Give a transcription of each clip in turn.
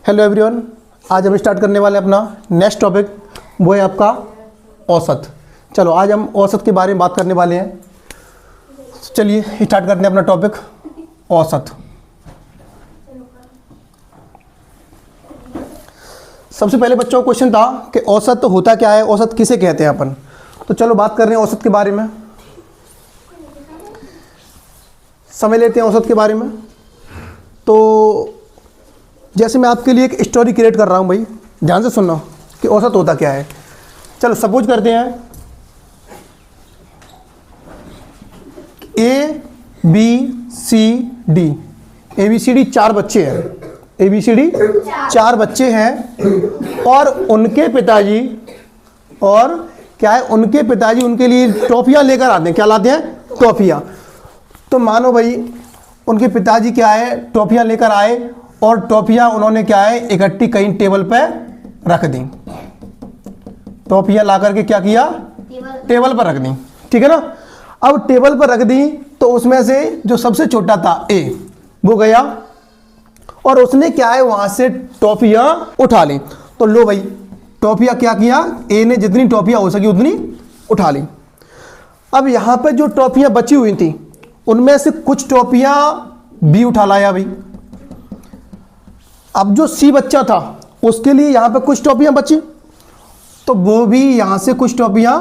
Hello everyone, आज हम start करने वाले हैं अपना नेक्स्ट टॉपिक, वो है आपका औसत। चलो आज हम औसत के बारे में बात करने वाले हैं। चलिए स्टार्ट करते हैं अपना टॉपिक औसत। सबसे पहले बच्चों का क्वेश्चन था कि औसत तो होता क्या है, औसत किसे कहते हैं अपन। तो चलो बात कर रहे हैं औसत के बारे में, समझ लेते हैं औसत के बारे में। तो जैसे मैं आपके लिए एक स्टोरी क्रिएट कर रहा हूँ भाई, ध्यान से सुनना कि औसत होता क्या है। चलो सपोज करते हैं ए बी सी डी चार बच्चे हैं, ABCD चार बच्चे हैं और उनके पिताजी उनके पिताजी उनके लिए टॉफियाँ लेकर आते हैं। क्या लाते हैं? टॉफियाँ। तो मानो भाई उनके पिताजी क्या है, टॉफियाँ लेकर आए और टॉफियाँ उन्होंने क्या है इकट्ठी कहीं टेबल पे रख दी। टॉफियाँ ला करके क्या किया, टेबल पर रख दी, ठीक है ना। अब टेबल पर रख दी तो उसमें से जो सबसे छोटा था ए, वो गया और उसने क्या है वहां से टॉफियाँ उठा ली। तो लो भाई टॉफियाँ क्या किया, ए ने जितनी टॉफियाँ हो सकी उतनी उठा ली। अब यहाँ पे जो टॉफियाँ बची हुई थी उनमें से कुछ टॉफियाँ बी उठा लाया भाई। अब जो सी बच्चा था उसके लिए यहाँ पे कुछ टॉफियाँ बची, तो वो भी यहाँ से कुछ टॉफियाँ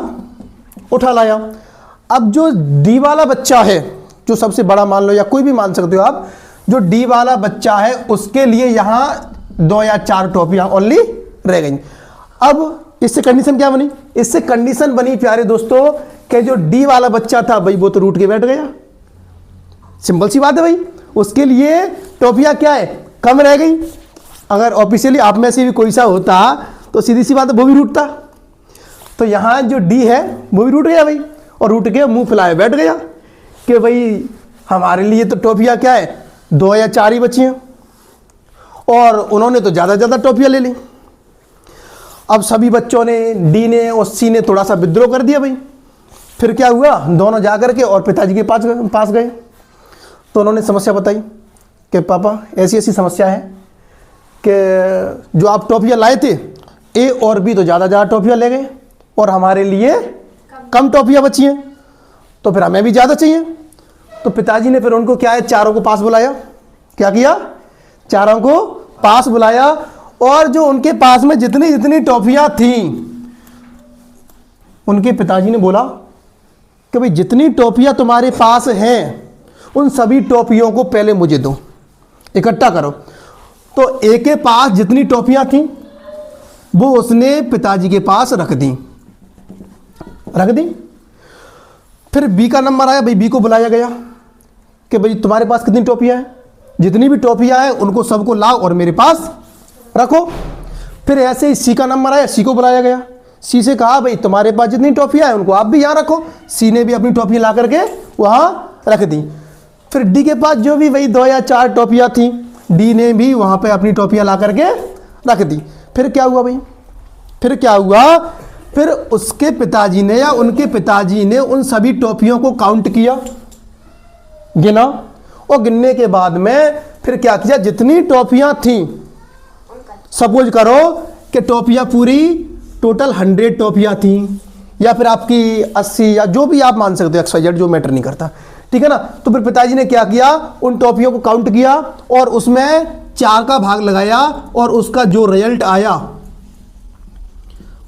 उठा लाया। अब जो डी वाला बच्चा है, जो सबसे बड़ा मान लो या कोई भी मान सकते हो आप, जो डी वाला बच्चा है उसके लिए यहाँ 2 या 4 टॉफियाँ ओनली रह गई। अब इससे कंडीशन क्या बनी, इससे कंडीशन बनी प्यारे दोस्तों कि जो डी वाला बच्चा था भाई वो तो रूठ के बैठ गया। सिंपल सी बात है भाई, उसके लिए टॉफियाँ क्या है, कम रह गई। अगर ऑफिशियली आप में से भी कोई सा होता तो सीधी सी बात है वो भी रूठता। तो यहाँ जो डी है वो भी रूठ गया भाई, और रूठ के मुंह फैलाए बैठ गया कि भाई हमारे लिए तो टॉफियाँ क्या है 2 या 4 ही बची हैं और उन्होंने तो ज़्यादा ज़्यादा टॉफियाँ ले ली। अब सभी बच्चों ने, डी ने और सी ने थोड़ा सा विद्रोह कर दिया भाई। फिर क्या हुआ, दोनों जा कर के और पिताजी के पास गए। तो उन्होंने समस्या बताई कि पापा ऐसी ऐसी समस्या है कि जो आप टॉफियाँ लाए थे ए और बी तो ज़्यादा टॉफियाँ ले गए और हमारे लिए कम टॉफियाँ बची हैं, तो फिर हमें भी ज़्यादा चाहिए। तो पिताजी ने फिर उनको क्या है चारों को पास बुलाया। क्या किया, चारों को पास बुलाया और जो उनके पास में जितनी जितनी टॉफियाँ थीं उनके पिताजी ने बोला कि भाई जितनी टॉफियाँ तुम्हारे पास हैं उन सभी टॉफियों को पहले मुझे दो, इकट्ठा करो। तो ए के पास जितनी टॉफियाँ थीं वो उसने पिताजी के पास रख दी। फिर बी का नंबर आया भाई, बी को बुलाया गया कि भाई तुम्हारे पास कितनी टॉफियाँ हैं, जितनी भी टॉफियाँ हैं उनको सबको लाओ और मेरे पास रखो। फिर ऐसे ही सी का नंबर आया, सी को बुलाया गया। सी से कहा भाई तुम्हारे पास जितनी टॉफियाँ हैं उनको आप भी यहाँ रखो। सी ने भी अपनी टॉफियाँ ला करके वहाँ रख दी। फिर डी के पास जो भी वही 2 या 4 टॉफियाँ थी, डी ने भी वहाँ पे अपनी टॉफियाँ ला करके रख दी। फिर क्या हुआ भाई, फिर उसके पिताजी ने या उनके पिताजी ने उन सभी टॉफियों को काउंट किया, गिना, और गिनने के बाद में फिर क्या किया, जितनी टॉफियाँ थीं, सपोज करो कि टॉफियाँ पूरी टोटल 100 टॉफियाँ थीं या फिर आपकी 80 या जो भी आप मान सकते हो, XYZ जो मैटर नहीं करता, ठीक है ना। तो फिर पिताजी ने क्या किया, उन टॉफियों को काउंट किया और उसमें 4 का भाग लगाया और उसका जो रिजल्ट आया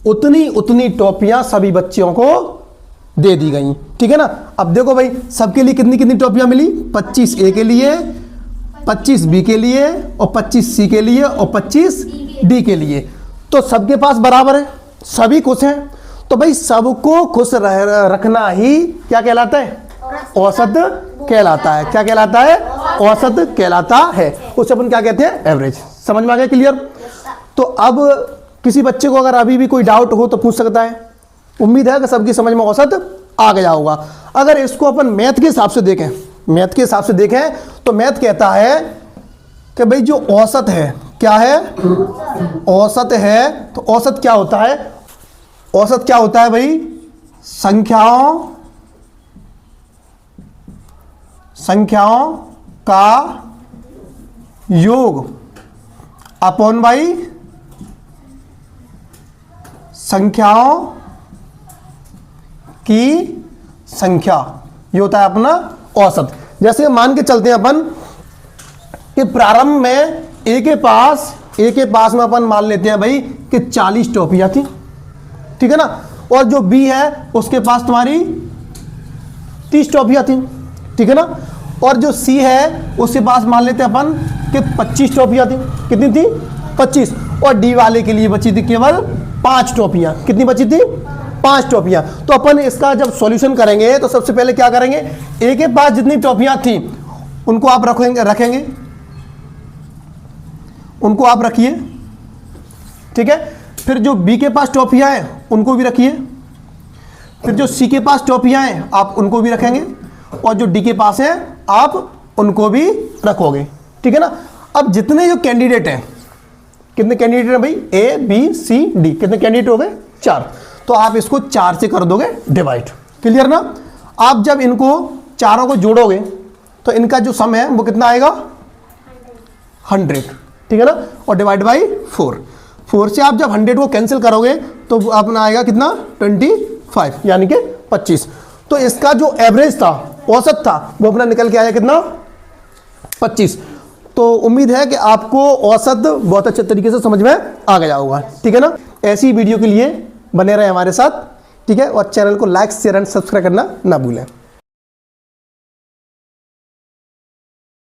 उतनी टॉफियां सभी बच्चों को दे दी गई, ठीक है ना। अब देखो भाई सबके लिए कितनी कितनी टॉफियां मिली, 25 ए के लिए, 25 बी के लिए और 25 सी के लिए और 25 डी के लिए। तो सबके पास बराबर है, सभी खुश हैं। तो भाई सबको खुश रखना ही क्या कहलाता है, औसत कहलाता है। क्या कहलाता है, औसत कहलाता है। उसे अपन क्या कहते हैं, एवरेज। समझ में आ गया, क्लियर। तो अब किसी बच्चे को अगर अभी भी कोई डाउट हो तो पूछ सकता है। उम्मीद है कि सबकी समझ में औसत आ गया होगा। अगर इसको अपन मैथ के हिसाब से देखें, तो मैथ कहता है कि भाई जो औसत है, क्या है, औसत है। तो औसत क्या होता है, औसत क्या होता है भाई, संख्याओं का योग अपॉन बाई संख्याओं की संख्या, ये होता है अपना औसत। जैसे मान के चलते हैं अपन कि प्रारंभ में ए के पास में अपन मान लेते हैं भाई कि 40 टॉफियां थी, ठीक है ना, और जो बी है उसके पास तुम्हारी 30 टॉफियां थी, ठीक है ना, और जो सी है उसके पास मान लेते हैं अपन कि 25 टॉफियां थी। कितनी थी? 25। और डी वाले के लिए बची थी केवल 5 टॉफियां। कितनी बची थी? 5 टॉफियां। तो अपन इसका जब सॉल्यूशन करेंगे तो सबसे पहले क्या करेंगे, ए के पास जितनी टॉफियां थी उनको आप रखेंगे, उनको आप रखिए, ठीक है। फिर जो बी के पास टॉफियां हैं उनको भी रखिए, फिर जो सी के पास टॉफियां हैं आप उनको भी रखेंगे, और जो डी के पास है आप उनको भी रखोगे, ठीक है ना। अब जितने जो कैंडिडेट हैं, कितने कैंडिडेट हैं भाई, ए बी सी डी, कितने कैंडिडेट हो गए? 4। तो आप इसको 4 से कर दोगे डिवाइड। क्लियर ना। आप जब इनको चारों को जोड़ोगे तो इनका जो सम है वो कितना आएगा? 100, ठीक है ना, और डिवाइड बाई 4 से आप जब 100 को कैंसिल करोगे तो अपना आएगा कितना? 25, यानी कि 25। तो इसका जो एवरेज था, औसत था, वो अपना निकल के आया कितना? 25। तो उम्मीद है कि आपको औसत बहुत अच्छे तरीके से समझ में आ गया होगा, ठीक है ना। ऐसी वीडियो के लिए बने रहे हमारे साथ, ठीक है, और चैनल को लाइक शेयर एंड सब्सक्राइब करना ना भूलें।